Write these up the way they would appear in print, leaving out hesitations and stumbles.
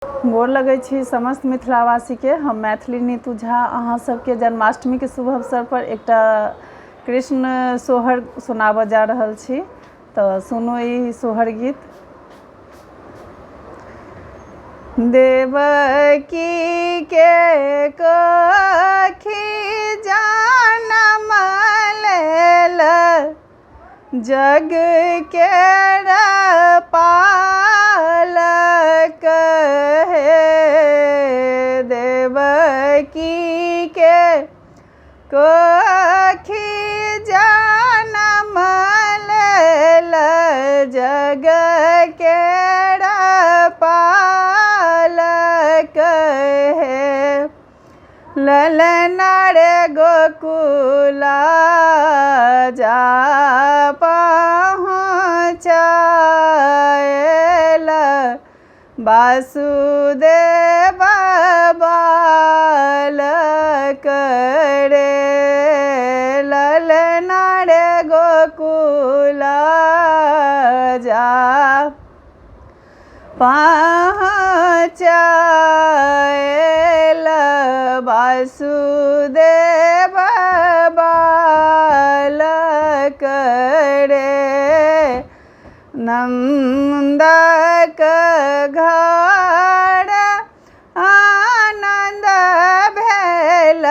गोर लगै छी समस्त मिथिलावासी के। हम मैथिली नीतू झा अहाँ सबके जन्माष्टमी के शुभ अवसर पर एकटा कृष्ण सोहर सुनाबऽ जा रहल छी, तो सुनू ई सोहर गीत। देवकी के कोखी जनम लेल जग के पालक हे। देवकी के कोखी जनम लेल जग के पालक हे। ललना रे गोकुला जा पहुँचायल वासुदेव बालक रे। ललना रे गोकुला जा पहुँचायल वासुदेव बालक रे। नंदक घर आनंद भेल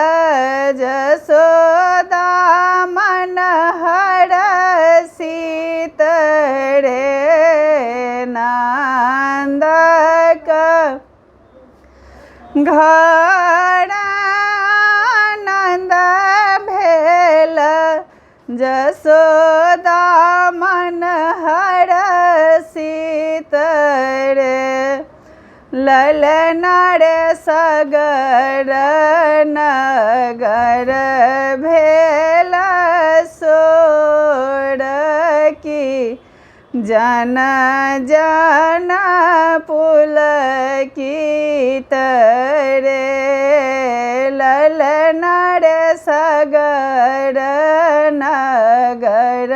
जसोदा मन हरषित रे। नंदक घर आनंद भेल जसोदा मन हरषित रे। ललना रे सगर नगर भेल सोरकी जन जन पुलकित रे। ललना रे सगर नगर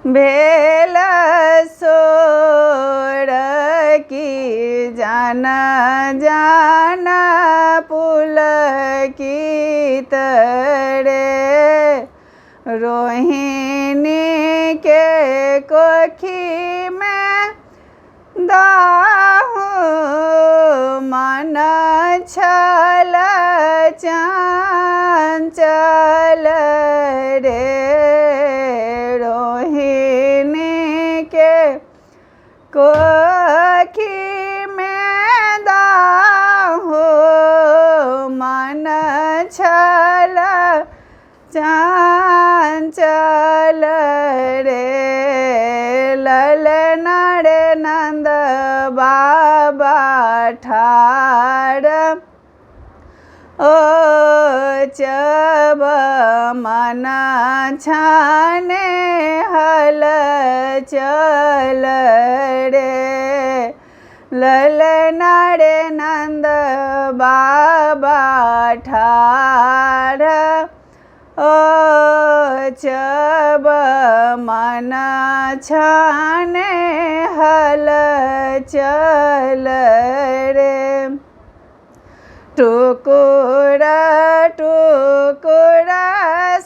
भेल सोरकी जन जन पुलकित रे। रोहिणी के कोखी में दाहु मन छल चंचल रे। रोहिणी के कोखी में दाहु मन छल चंचल रे। ललना रे नंद बाबा ठाड़ ओ चब मन छाने हल चल रे। ललना रे नंद बाबा ठाड़ ओ चब मन छाने हल चल रे। टुकुर टुकुर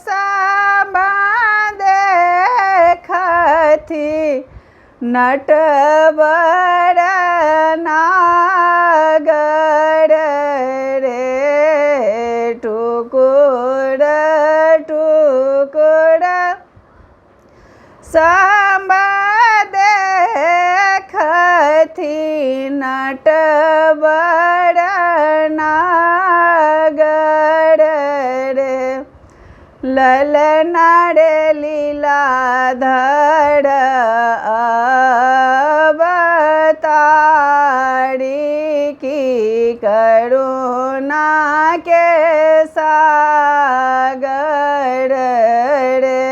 सब देखथि नटवर नागर रे। टुकुर टुकुर सब देखथि नटवर नागर रे। ललना रे लीलाधर अवतारी की करुणा के सागर रे।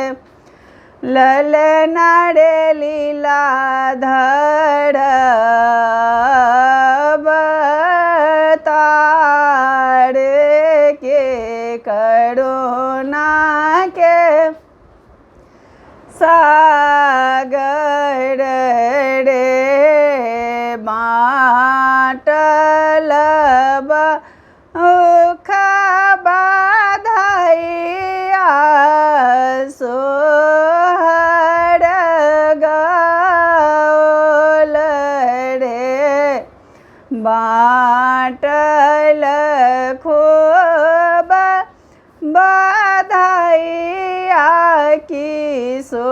ललना रे लीलाधर अवतार के करुणा के सागर रे। बाटल बधाइया सोहर गौल रे बाटल खूब बधाइया की सो